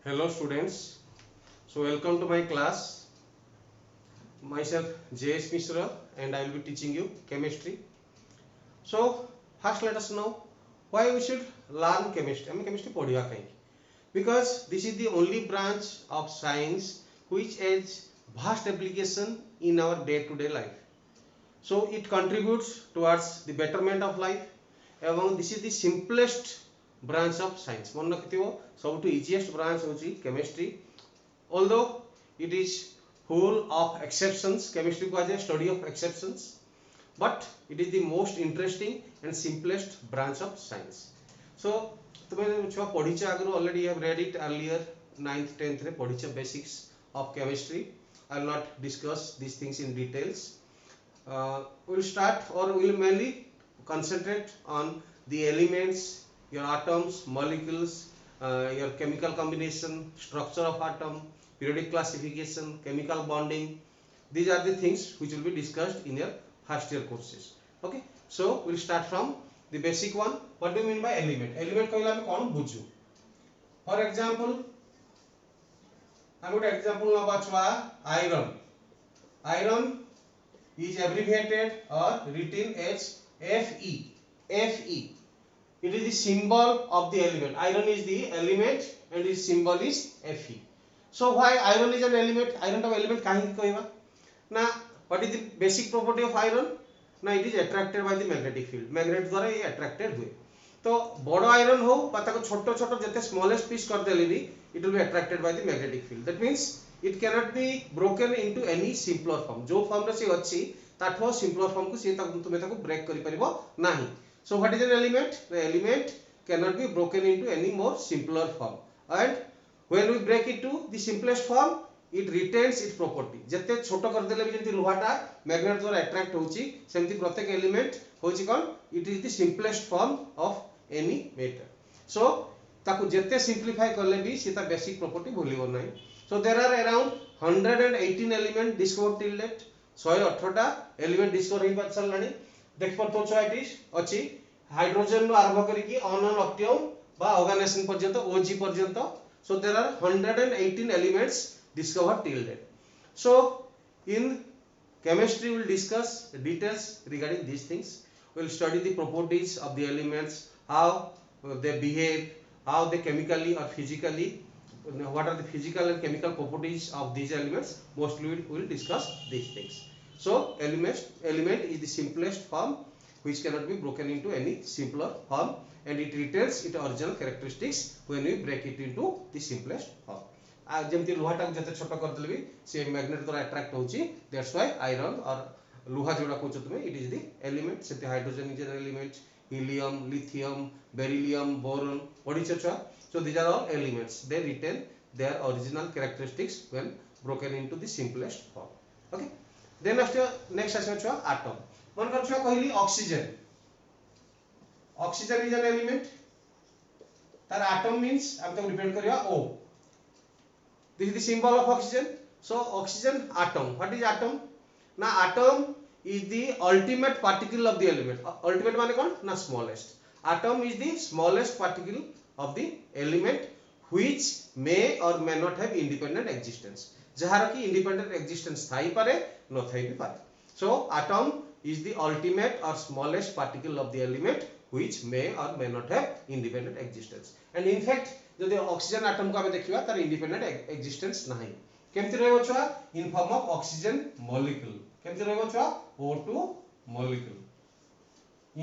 Hello students, so welcome to my class. Myself J.S. Mishra and I will be teaching you chemistry. So first let us know why we should learn chemistry. I mean chemistry पढ़िया कहीं because this is the only branch of science which has vast application in our day-to-day life. So it contributes towards the betterment of life. And this is the simplest branch of science. मन रखिथिबो सबटु easiest branch होची chemistry. Although it is full of exceptions, chemistry को आज study of exceptions, but it is the most interesting and simplest branch of science. So तुम्हें छुआ पढ़ीचे आगु already you have read it earlier 9th 10th रे पढ़ीचे basics of chemistry. I will not discuss these things in details. We will start or we will mainly concentrate on the elements, your atoms, molecules, your chemical combination, structure of atom, periodic classification, chemical bonding. These are the things which will be discussed in your first year courses. Okay, so we will start from the basic one. What do you mean by element? Element कहला हमें कौन बुझू? For example, I would example ना बचवा iron. Iron is abbreviated or written as Fe. Fe. It is the symbol of the element. Iron is the element and its symbol is Fe. So why iron is an element? Iron to element kahi कहवा? ना what is the basic property of iron? ना it is attracted by the magnetic field. Magnet द्वारा ये attracted हुए. तो बड़ iron हो ताको छोटो छोटो जते smallest piece कर देले भी it will be attracted by the magnetic field. That means it cannot be broken into any simpler form. जो form रे से अछि ताठो simpler form को से तुमे ताको break करि परिबो नाही. So what is an element? The element cannot be broken into any more simpler form. And when we break it to the simplest form, it retains its property. जते छोटो कर देले भी जेंति लोहाटा magnet द्वारा attract होची सेमति प्रत्येक element होची कोन it is the simplest form of any matter. So ताकू जते simplify करले भी सीता basic property भूलिबो नाही. So there are around 118 element discovered till date. 118 टा element discover होई पाछलानी. देख परतो छ इट इज अछि हाइड्रोजन रो आरंभ करी कि अनोन ऑक्टियम बा ऑर्गेनाइजेशन पर्यंत OG पर्यंत. So there are 118 elements discovered till date. So in chemistry we will discuss details regarding these things. We will study the properties of the elements, how they behave, how they chemically or physically, what are the physical and chemical properties of these elements. Mostly we will discuss these things. So element is the simplest form which cannot be broken into any simpler form, and it retains its original characteristics when we break it into the simplest form. जेमती Lohata जते छोटो कर देले भी से magnet द्वारा attract होची. That's why iron और लोहा जोड़ा कोच तुमे इट इज द एलिमेंट. सेते hydrogen is an element, helium, lithium, beryllium, boron, etc. So these are all elements. They retain their original characteristics when broken into the simplest form. Okay. Then next आछो atom. मन कर छ कहली oxygen. Oxygen is an element. तार atom means हम तो represent करिया O. This is the symbol of oxygen. So oxygen atom. What is atom? Na atom is the ultimate particle of the element. Ultimate माने कौन? ना smallest. Atom is the smallest particle of the element which may or may not have independent existence. जहार की independent existence Thai पारे न Thai भी पारे. So atom is the ultimate or smallest particle of the element which may or may not have independent existence. And in fact जदि oxygen atom को आमे देखिबा तार इंडिपेंडेंट एक्जिस्टेंस नाही. केमति रहबो छुआ? In form of oxygen molecule. केमति रहबो छुआ? O2 molecule.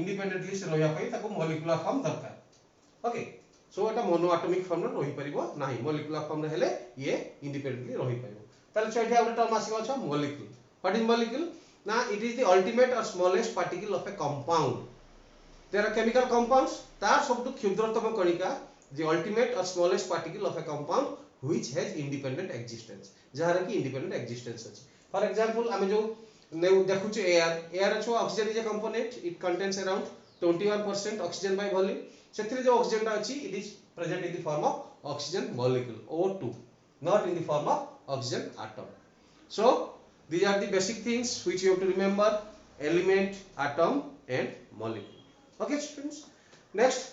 इंडिपेंडेंटली से रहिया पई ताको मॉलिक्यूलर फॉर्म दरकार. ओके. सो एटा मोनो एटॉमिक फॉर्म रे रहि परिबो नाही. मॉलिक्यूलर फॉर्म रे हेले ये इंडिपेंडेंटली रहि परिबो. ताले छ एठी आउट टर्म आसीबो छ मॉलिक्यूल. What is molecule? ना it is the ultimate or smallest particle of a compound. There are chemical compounds. तार सबटु क्षुद्रतम कणिका the ultimate or smallest particle of a compound which has independent existence. जहार की independent existence अछि. For example आमे जो देखु छ air अछि oxygen is a component. It contains around 21% oxygen by volume. सेथिरे जो oxygen ता अछि it is present in the form of oxygen molecule O2, not in the form of oxygen atom. So these are the basic things which you have to remember: element, atom and molecule. Okay students. Next,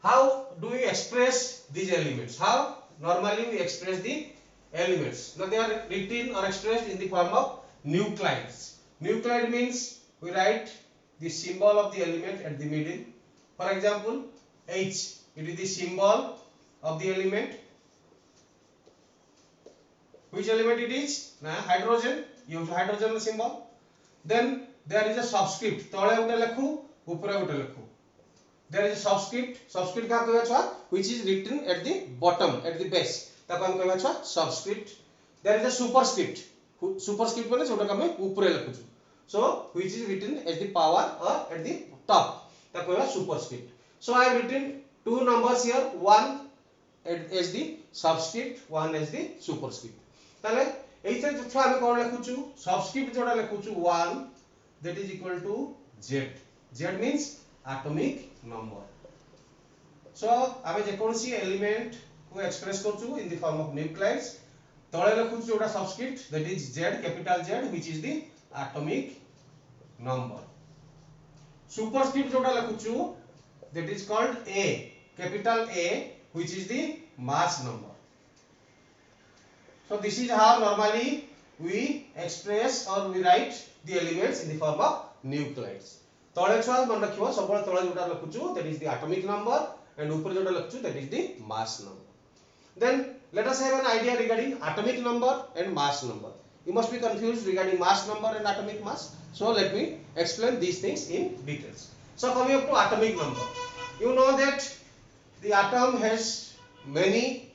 how do we express these elements? How normally we express the elements. Now they are written or expressed in the form of nuclides. Nuclide means we write the symbol of the element at the middle. For example, H, it is the symbol of the element. Which element it is? Hydrogen. Use hydrogen symbol. Then there is a subscript. तले उटे लिखु, ऊपरे उटे लिखु. There is a subscript. Subscript क्या कहवा छुआ? Which is written at the bottom, at the base. ताको हम कहवा छुआ subscript. There is a superscript. Superscript माने जोटा का हम ऊपरे लिखु छु. So which is written at the power or at the top. ताको कहवा superscript. So I have written two numbers here. One as the subscript, one as the superscript. ताले एइथे जो हम कोन लिखु छु सबस्क्रिप्ट जोटा लिखु छु 1 that is equal to z. Z means atomic number. So आमे जे कोनसी एलिमेंट को एक्सप्रेस कर छु in the form of nuclides तळे लिखु छु जोटा subscript that is z, capital Z, which is the atomic number. Superscript जोटा लिखु छु that is called A, capital A, which is the mass number. So this is how normally we express or we write the elements in the form of nuclides. तळे छुआ मन रखियो सबले तळे जोटा लिखुछु that is the atomic number and ऊपर जोटा लिखुछु that is the mass number. Then let us have an idea regarding atomic number and mass number. You must be confused regarding mass number and atomic mass. So let me explain these things in details. So coming up to atomic number, you know that the atom has many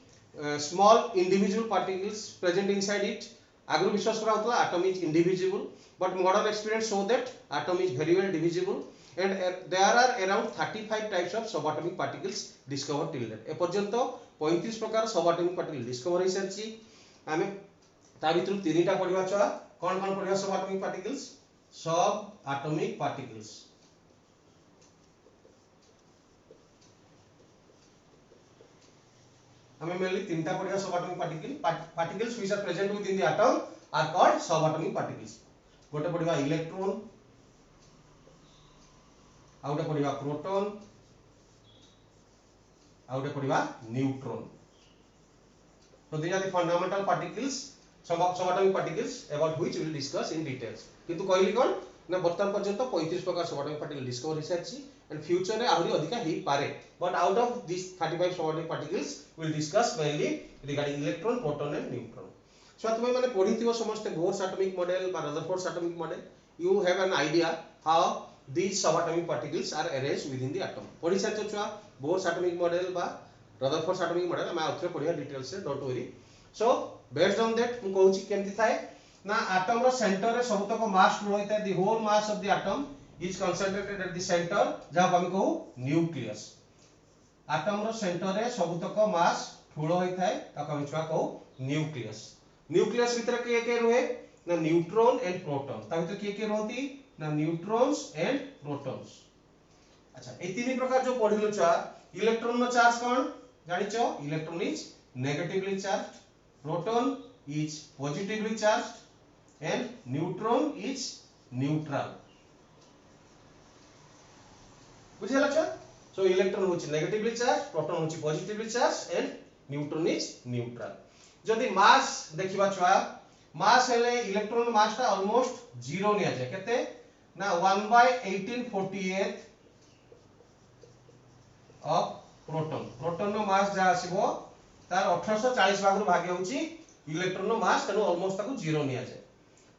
small individual particles present inside it. Agru विश्वास करा होतला atom is indivisible, but modern experiments show that atom is very well divisible and there are around 35 types of subatomic particles discovered till date. ए पर्यंत 35 प्रकार subatomic particle discover होई सरची. आमे ता भितरु तीनटा पढिबा छा. कोन कोन पढिबा subatomic particles? Subatomic particles. हमें mainly तीनटा पढिबा subatomic particles which are present within the atom are called subatomic particles. गोटे पढिबा इलेक्ट्रॉन, आउटे पढिबा प्रोटॉन, आउटे पढिबा neutron. So these are the fundamental particles, subatomic particles about which we will discuss in details. किंतु कहली कोन ना वर्तमान पर्यंत 35 प्रकार subatomic particle discover होई सारची and future रे आहुरी अधिका हेई पारे. But out of these 35 subatomic particles we will discuss mainly regarding electron, proton and neutron. So तुमे माने पढिथिबो समस्त Bohr's atomic model बा Rutherford's atomic model. You have an idea how these subatomic particles are arranged within the atom. पढि सारछो छुआ Bohr's atomic model बा Rutherford's atomic model हम आउथरे पढिया details रे, don't worry. So based on that मु कहूची केमति थाए ना atom रो centre रे सबतक मास होई थाए. The whole mass of the atom is concentrated at the center जहां हम कहू न्यूक्लियस. atom रो सेंटर रे सबतक मास ठूलो होई थाए ताको हम छुआ कहू न्यूक्लियस. न्यूक्लियस भीतर के रहे ना न्यूट्रॉन एंड प्रोटॉन. ता भीतर के रहती ना न्यूट्रॉन्स एंड प्रोटॉन्स. अच्छा ए तीन प्रकार जो पढिलो छुआ इलेक्ट्रॉन नो चार्ज कोन जानिचो. Electron is negatively charged, proton is positively charged and neutron is neutral. बुझिला छ. So electron होची negatively charged, proton होची positively charged and neutron is neutral. जदि mass देखिबा छुआ mass हेले electron mass ता almost 0 निया जाय केते ना 1/1848 of proton. proton नो mass जा आसीबो तार 1840 भाग रु भाग्य होची इलेक्ट्रॉन नो मास तनो ऑलमोस्ट ताको 0 निया जाय.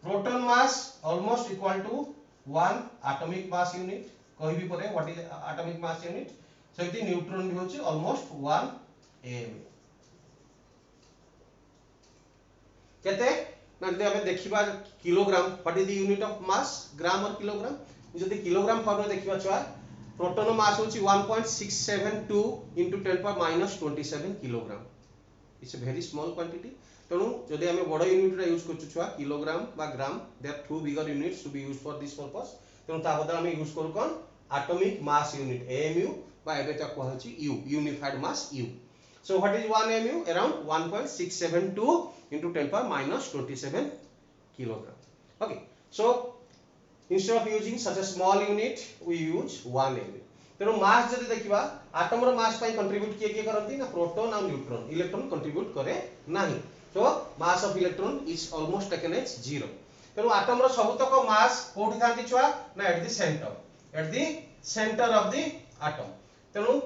Proton mass almost equal to 1 atomic mass unit. कहबी परे what is atomic mass unit. सेति न्यूट्रॉन भी होची ऑलमोस्ट 1 एम. केते ना दे हमें देखिबा kilogram what is the unit of mass. Gram और किलोग्राम. जदि किलोग्राम फॉर्म में देखिबा छुआ प्रोटॉन मास होची 1.672 into 10 power minus 27 kilogram. It's a very small quantity. तेणु जदि आमे बड़ यूनिट रा यूज करछु छुआ किलोग्राम बा gram, there two bigger units to be used for this purpose. तेणु ता बदल आमे यूज करू कोन एटॉमिक मास यूनिट AMU बा एबे ता कहै छी U, unified mass U. So what is 1 MU? Around 1.672 into 10 power minus 27 kilogram. Okay. So instead of using such a small unit we use 1 MU. तेणु मास जदि देखिबा आटम रो मास पई कंट्रीब्यूट किए करंती ना प्रोटॉन और न्यूट्रॉन इलेक्ट्रॉन कंट्रीब्यूट करे नाही so mass of electron is almost taken as 0 तेणु आटम रो सबतक मास कोठी थांती छुआ ना at the centre of the atom तेणु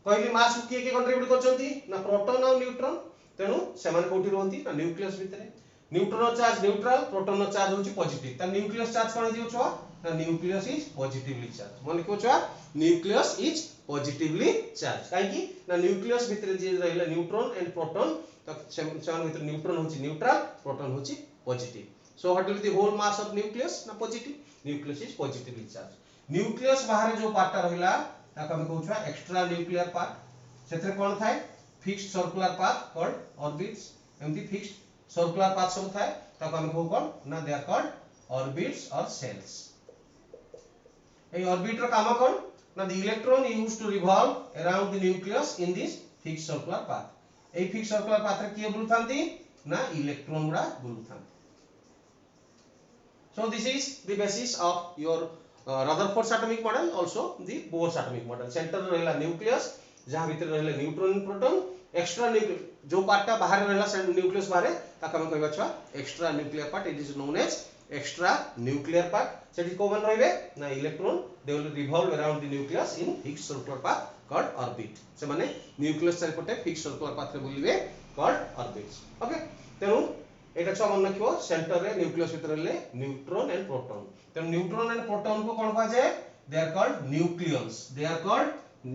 कहली मास किए कंट्रीब्यूट करचंती ना प्रोटॉन और न्यूट्रॉन तेणु से माने कोठी रहंती ना न्यूक्लियस भितरे neutron charge neutral proton charge होची पॉजिटिव ता न्यूक्लियस चार्ज कोन दियो छुआ ना न्यूक्लियस इज पॉजिटिवली चार्ज मन को छुआ न्यूक्लियस इज पॉजिटिवली चार्ज काहे की ना न्यूक्लियस भितरे जे रहले न्यूट्रॉन एंड प्रोटॉन त सेवन भितरे न्यूट्रॉन होची न्यूट्रल प्रोटॉन होची positive so what will be the whole mass of nucleus ना positive nucleus is positively charged nucleus बाहर जो पार्ट रहला ताका हम कहू छुआ एक्स्ट्रा न्यूक्लियर पार्ट सेथरे कोन थाए fixed circular path called orbits एमती फिक्स्ड सर्कुलर पाथ सब थाए ताको हम कहू कोन ना दे आर कॉल्ड ऑर्बिट्स और सेल्स ए ऑर्बिट रो काम कोन ना the electron used to revolve around the nucleus in this fixed circular path a fixed circular path रे किए बुलथांती ना इलेक्ट्रॉन गुडा बुलथांती so this is the basis of your Rutherford's atomic model also the Bohr's atomic model center रहला nucleus जहां भीतर रहले न्यूट्रॉन प्रोटॉन एक्स्ट्रा जो पार्टटा बाहर रहला न्यूक्लियस बाहर ताका हम कहबा छा extra nuclear part it is known as extra nuclear part सेठी कोमन रहबे ना electron they will revolve around the nucleus in fixed circular path called orbit से माने न्यूक्लियस चारिपटे फिक्स्ड सर्कुलर पाथ रे बुलिबे कॉल्ड ऑर्बिट्स ओके तेनु एटा छ मन रखियो सेंटर रे न्यूक्लियस भीतर रहले न्यूट्रॉन एंड प्रोटॉन तेनु न्यूट्रॉन एंड प्रोटॉन को कोन कहा जाय they are called nucleons they are called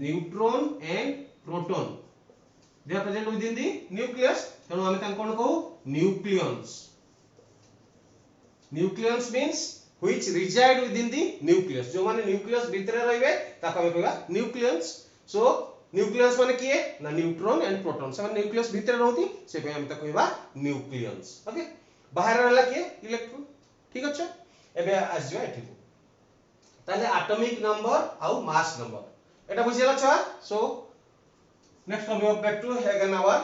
neutron and proton they are present within the nucleus तेणु आमे तान कोन कहू nucleons means which reside within the nucleus जो माने न्यूक्लियस भितरे रहबे ताका आमे कहबा न्यूक्लियंस सो न्यूक्लियस माने किए ना न्यूट्रॉन एंड प्रोटॉन से माने न्यूक्लियस भितरे रहती से पे आमे ताको कहबा न्यूक्लियंस ओके बाहर रहला किए इलेक्ट्रॉन ठीक अछि एबे आज जो एठी ताले एटॉमिक नंबर आउ मास नंबर एटा बुझियला छ सो next we go back to again our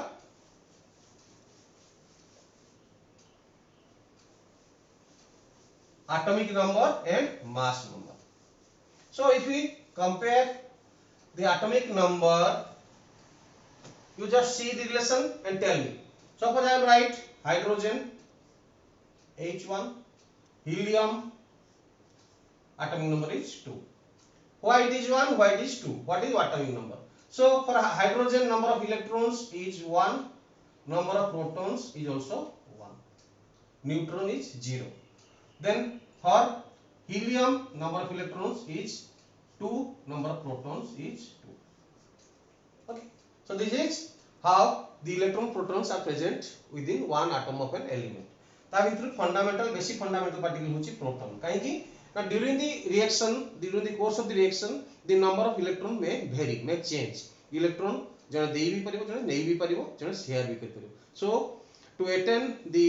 atomic number and mass number so if we compare the atomic number you just see the relation and tell me suppose I am write hydrogen H1 helium atomic number is 2 why it is 1 why it is 2 what is atomic number so for hydrogen number of electrons is 1 number of protons is also 1 neutron is 0 then for helium number of electrons is 2 number of protons is 2 okay so this is how the electron protons are present within one atom of an element ta bhitru fundamental basic fundamental particle hochi proton kai ki now during the course of the reaction the number of electron may vary may change electron jana dei bi paribo jana nei bi paribo jana share bi kari paribo so to attain the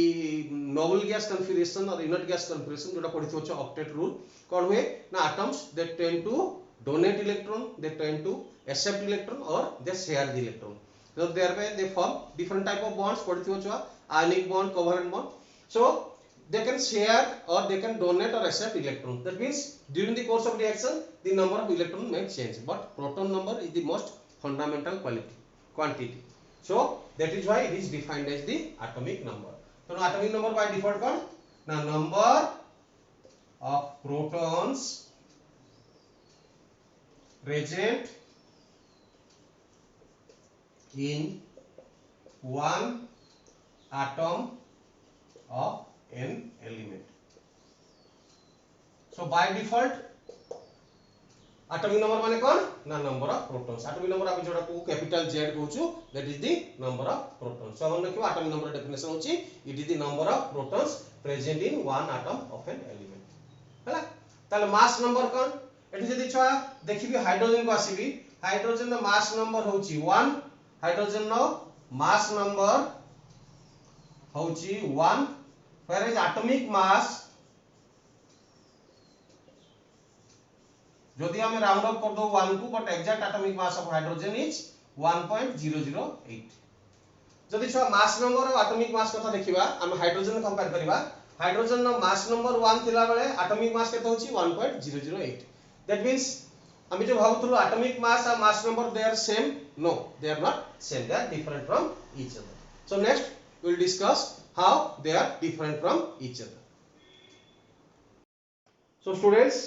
noble gas configuration or inert gas configuration jota padithio cha octet rule kon hue na atoms they tend to donate electron they tend to accept electron or they share the electron so thereby they form different type of bonds padithio cha ionic bond covalent bond so they can share or they can donate or accept electron that means during the course of reaction the number of electron may change but proton number is the most fundamental quantity so that is why it is defined as the atomic number so atomic number by default kon na number of protons present in one atom of an element so by default atomic number माने कौन ना number of protons atomic number आप जोड़ा को capital Z कहूछु that is the number of protons so हम देखियो atomic number definition होची it is the number of protons present in one atom of an element हला ताले mass number कौन एठी जदी छुआ देखिबी हाइड्रोजन को आसीबी हाइड्रोजन नो mass number होची 1 हाइड्रोजन नो mass number होची 1 whereas atomic mass जदि हम राउंड अप कर दो 1 को but exact atomic mass of hydrogen is 1.008 जदि छ मास नंबर और एटॉमिक मास कथा देखिबा हम हाइड्रोजन कंपेयर करिबा हाइड्रोजन नो मास नंबर 1 थिला बेले एटॉमिक मास केते होची 1.008 दैट मींस आम जो भावुलु एटॉमिक मास और mass number they are same, no they are not same, they are different from each other. So next we will discuss how they are different from each other. So students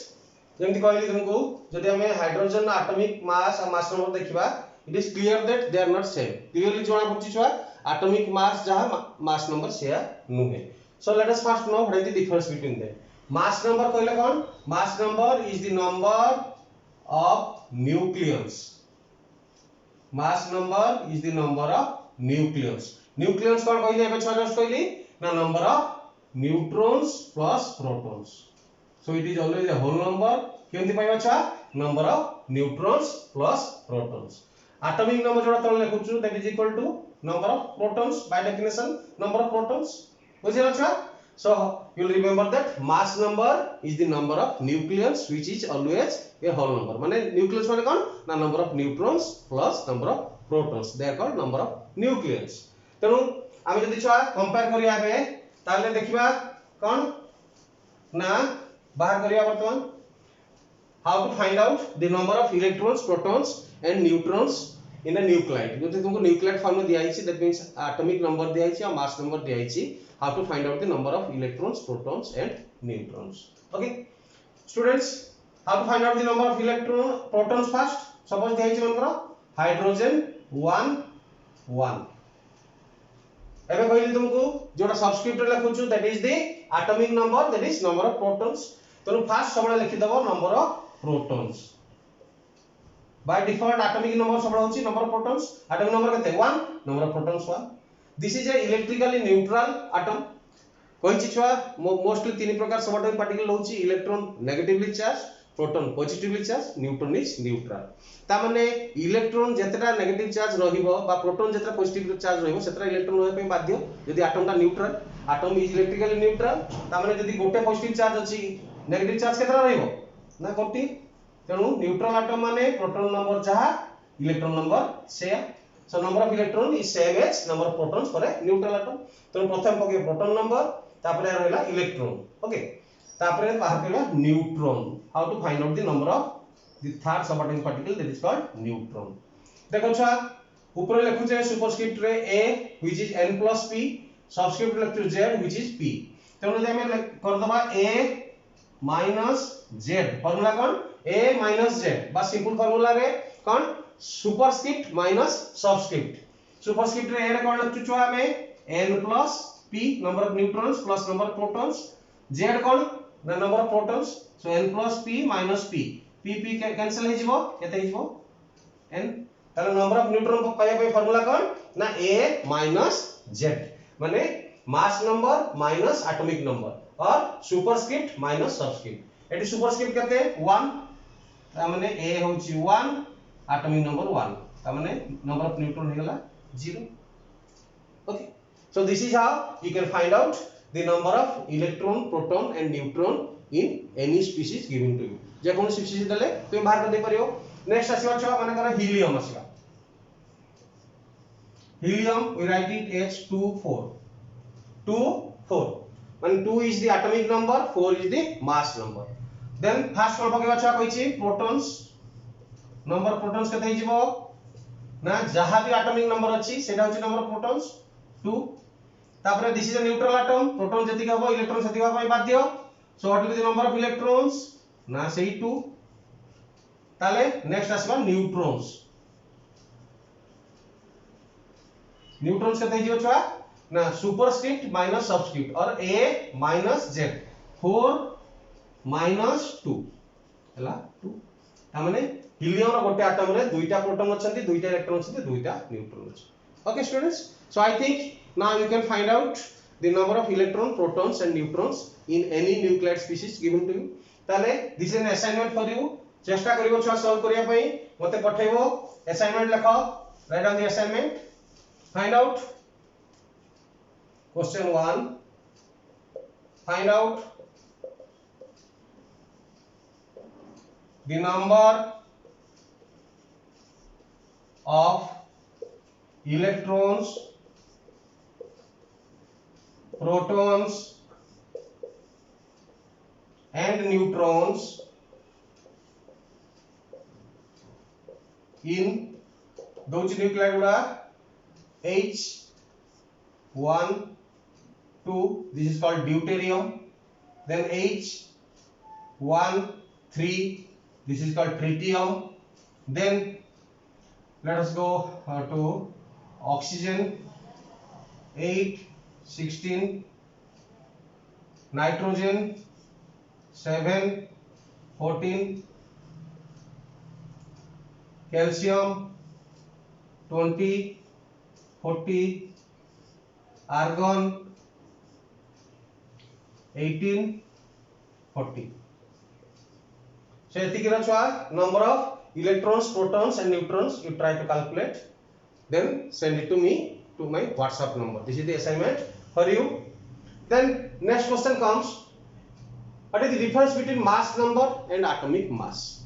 जेमति कहली तुमको जदि हमें hydrogen atomic mass और mass number देखिबा, it is clear that they are not same. Clearly जଣା पड़छि छुआ एटॉमिक मास जहां मास नंबर सेया नुहे. So let us first know what is the difference between them. Mass number कहले कोन? Mass number is the number of nucleons. Mass number is the number of nucleons. Nucleons कौन कहली एबे छ just कहली ना number of neutrons plus protons. So it is always a whole number. केमति पाइबा छ? Number of neutrons plus protons. Atomic number जोड़ा तळ लिखुछु that is equal to number of protons by definition number of protons. बुझिला छ? So you will remember that mass number is the number of nucleons which is always a whole number. माने nucleons माने कौन ना number of neutrons plus number of protons, they are called number of nucleons. तेनु आमे जदि छुआ compare करिया बे ताले देखिबा कौन ना बाहर करिया वर्तमान how to find out the number of electrons, protons and neutrons in a nuclide. जो तुमको nuclide फॉर्म में दिया है, that means atomic number दिया है और mass number दिया है. How to find out the number of electrons, protons and neutrons. Okay students, how to find out the number of electron protons first. Suppose दिया है मनकर hydrogen 1 1. एबे कहली तुमको जोटा सबस्क्रिप्ट रे लिखुछु that is the atomic number, that is number of protons. तो first सबले लिखि दबो number of protons. By default atomic number सबले होची number of protons. Atomic number केते 1, number of protons 1. This is a electrically neutral atom. कोई छुआ mostly तीन प्रकार सब एटॉमिक पार्टिकल होची, electron negatively charge, proton positively charge, neutron is neutral. ता माने इलेक्ट्रॉन जेतरा नेगेटिव चार्ज रहिबो बा प्रोटॉन जेतरा पॉजिटिव चार्ज रहिबो सेतरा इलेक्ट्रॉन होय पे बाध्य. यदि एटम का neutral, atom is electrically neutral, ता माने यदि गोटे पॉजिटिव चार्ज अछि, नेगेटिव चार्ज केतरा रहिबो ना गोटी. तेनु न्यूट्रल एटम माने प्रोटॉन नंबर जहा इलेक्ट्रॉन नंबर से. So number of electron is same as number of protons for a neutral atom. तो प्रथम पके proton number, तापरे रहला electron. Okay. तापरे बाहर करला neutron. How to find out the number of the third subatomic particle, that is called neutron. देखो छा ऊपर लिखु छे सुपरस्क्रिप्ट रे a which is n plus p, subscript लिखु z which is p. तो हम कर दबा a minus z. फार्मूला कौन? a minus z. बस सिंपल फार्मूला रे कौन सुपरस्क्रिप्ट माइनस सबस्क्रिप्ट. सुपरस्क्रिप्ट रे ए कोन लिखु छुआ हमें n plus p number of neutrons plus number of protons, z कोन ना number of protons, so n plus p minus p, p cancel हे जिवो केते हे जिवो n. ताले number of neutron पाया पे फार्मूला कोन ना a minus z, माने mass number minus atomic number और superscript minus subscript. Eighty superscript केते 1, ता माने a होची 1, atomic number 1, ता माने number of neutron हे गला 0. Okay, so this is how you can find out the number of electron, proton and neutron in any species given to you. J cone species देले तुम बाहर कर दे परियो. Next आसीबा छ माने कर हीलियम आसीबा. Helium we write it as 2 4 माने 2 is the atomic number, 4 is the mass number. Then first कोन पकेबा छ कहिछि protons. नंबर ऑफ प्रोटॉन्स केते हिजबो ना जहां भी एटॉमिक नंबर अछि सेटा होछि नंबर ऑफ प्रोटॉन्स 2. तापरे this is a neutral atom, proton जति का हो इलेक्ट्रॉन सेति का बाध्य. सो what will be the number of electrons ना सेही 2. ताले नेक्स्ट आसीबा न्यूट्रॉन्स. न्यूट्रॉन्स केते हिजबो छुआ ना सुपरस्क्रिप्ट माइनस सबस्क्रिप्ट और a minus z, 4 minus 2 हला 2. ता माने हीलियम रो गोटे एटम रे दुईटा प्रोटॉन अछंती, दुईटा इलेक्ट्रॉन अछंती, दुईटा न्यूट्रॉन अछि. Okay students, so I think now you can find out the number of electron, protons and neutrons in any nuclear species given to you. ताले this is an assignment for you. चेष्टा करिवो छुआ solve करिया पई मते पठेइबो. Assignment लिखो, write down the assignment. Find out question 1. Find out the number of electrons, protons and neutrons in दोच nuclide गुड़ा H1 2, this is called deuterium. Then H1 3, this is called tritium. Then let us go to oxygen 8 16, nitrogen 7 14, calcium 20 40, argon 18 40. So etikira chua number of electrons, protons and neutrons you try to calculate, then send it to me to my WhatsApp number. This is the assignment for you. Then next question comes, what is the difference between mass number and atomic mass?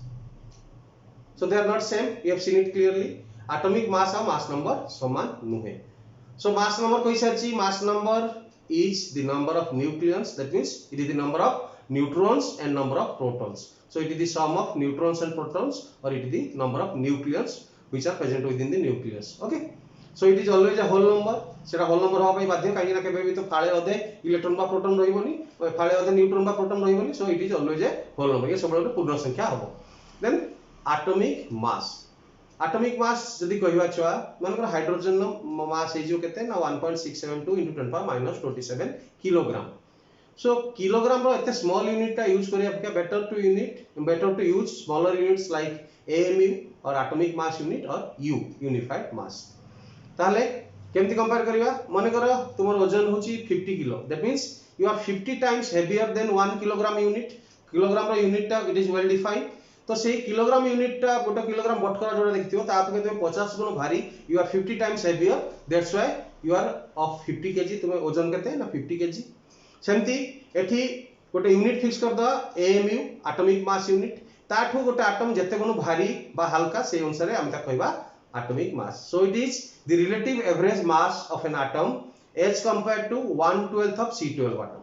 So they are not same, you have seen it clearly. Atomic mass and mass number saman nuhe. So mass number koi sarchi, mass number is the number of nucleons, that means it is the number of neutrons and number of protons. So it is the sum of neutrons and protons, or it is the number of nucleons which are present within the nucleus. Okay, so it is always a whole number. सेटा whole number होबा बाध्य काहे ना केबे भी तो फाळे अधे electron बा प्रोटॉन रहिबोनी, फाळे अधे न्यूट्रॉन बा प्रोटॉन रहिबोनी. So it is always a whole number. ये सबले पूर्ण संख्या होबो. Then atomic mass. Atomic mass जदि कहबा छुआ मानकर हाइड्रोजन मास हे जो केते ना 1.672 * 10⁻27 किलोग्राम. So kilogram रो एते स्मॉल यूनिट टा यूज करिया के better to use smaller units like AMU or atomic mass unit or U unified mass. ताले केमति कंपेयर करिवा, माने करो तुमर वजन होची 50 किलो, that means you are 50 times heavier than 1 kilogram unit. Kilogram रो यूनिट टा इट इज वेल डिफाइंड. तो से किलोग्राम यूनिट टा गोटे किलोग्राम बटकरा जोडा देखथियो ता आपके तुम 50 गुण भारी, you are 50 times heavier, that's why you are of 50 KG. तुम वजन केते ना 50 केजी. सेमती एठी गोटे यूनिट फिक्स कर दो AMU एटॉमिक मास यूनिट. ताठू गोटे एटम जते गुण भारी बा हल्का से अनुसार हम ता कहबा atomic mass. So it is the relative average mass of an atom as compared to 1/12 of C12 atom.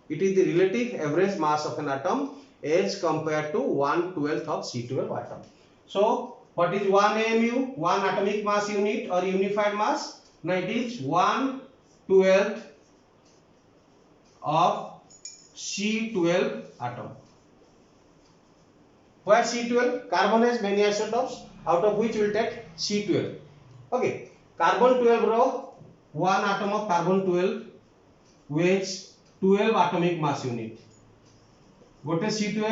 It is the relative average mass of an atom as compared to 1/12 of C12 atom. So what is 1 AMU, 1 atomic mass unit or unified mass? Now it is 1/12 of C12 atom. Why C12? Carbon has many isotopes, out of which we will take C12. Okay, carbon 12 row 1 atom of carbon 12 weighs 12 atomic mass unit. गोटे C12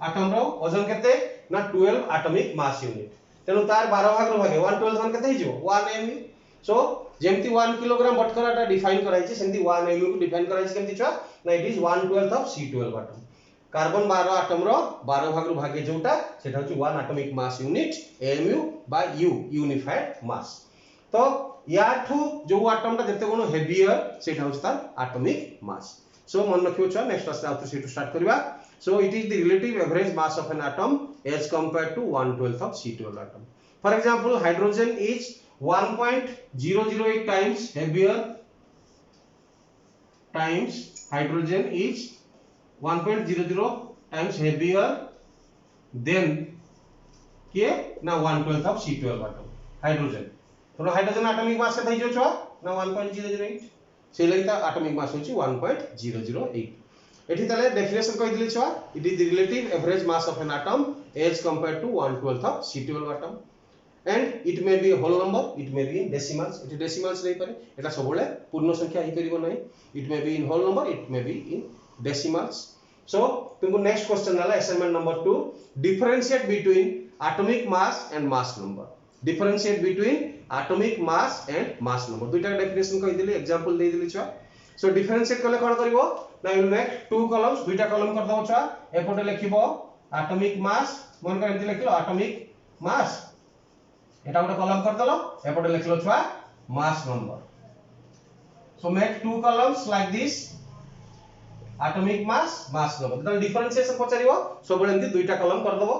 atom रो वजन केते ना 12 atomic mass unit. तेनु तार 12 भाग रो भागे 1/12 मान केते हिजो 1 AMU. सो जेमति 1 किलोग्राम बटकराटा डिफाइन कराइछि सेमति 1 AMU को डिफाइन कराइछि केमति छुआ ना it is 1/12 of C12 atom. Carbon 12 atom रो 12 भाग रो भागे जोटा सेटा होची 1 एटॉमिक मास यूनिट AMU बा U यूनिफाइड मास. तो याठू जो एटम ता जते कोनो हेवियर सेटा होची तार एटॉमिक मास. सो मन रखियो छ नेक्स्ट क्लास आउट से स्टार्ट करबा. So it is the relative average mass of an atom as compared to 1/12 of C12 atom. For example hydrogen is 1.008 times heavier times hydrogen is 1.00 times heavier than के ना 1/12 of C12 atom hydrogen. तो hydrogen atomic मास केते हिजो छ ना 1.008. से लगिता atomic mass होची 1.008. एठी तले डेफिनेशन कहि दिले छ, it is the relative average mass of an atom as compared to 1/12 of C12 atom. And it may be whole number, it may be in decimals. It decimals नहीं पारे, एटा सबले पूर्ण संख्या ही परिबो नहीं. It may be in whole number, it may be in decimals. So तुमको next question नाला assignment number 2, differentiate between atomic mass and mass number. Differentiate between atomic mass and mass number. दुईटा definition कहि दिली, example दे दिली छुआ. So differentiate कले कोन करिवो ना you will make two columns, दुईटा column कर दो छुआ. एपटे लिखिबो atomic mass, मन कर एंति लिखिलो atomic mass. एटा गोटे column कर दलो, एपटे लिखिलो छुआ mass number. So make two columns like this. Atomic mass, mass number. तो differentiation पचारिबो सबले एंति दुईटा कॉलम कर दबो.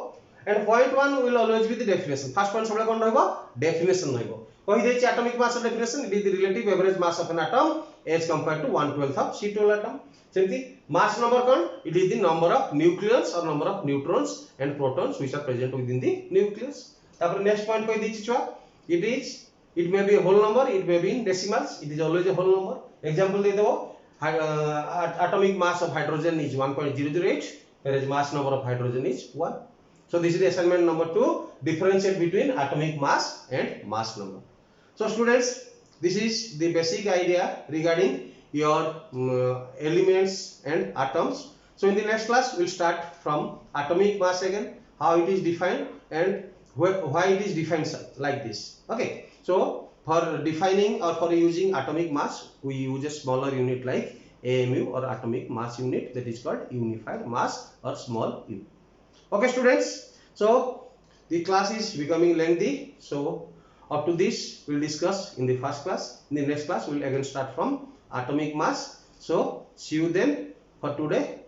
And point 1 will always be the definition. First point सबले कोन रहबो डेफिनेशन रहबो. कहि दैछि atomic mass definition, it is the relative average mass of an atom as compared to 1/12 of C12 atom. सेंति मास नंबर कोन, it is the number of nucleus और number of neutrons and protons which are present within the nucleus. तापर next point कहि दिछि छुआ it may be a whole number, it may be in decimals, it is always a whole number. Example दे देबो atomic mass of hydrogen is 1.008 whereas mass number of hydrogen is 1. So this is the assignment number 2, differentiate between atomic mass and mass number. So students, this is the basic idea regarding your elements and atoms. So in the next class we'll start from atomic mass again, how it is defined and why it is defined like this. Okay, so for defining or for using atomic mass we use a smaller unit like AMU or atomic mass unit, that is called unified mass or small u. Okay students, so the class is becoming lengthy, so up to this we'll discuss in the first class. In the next class we'll again start from atomic mass. So see you then. For today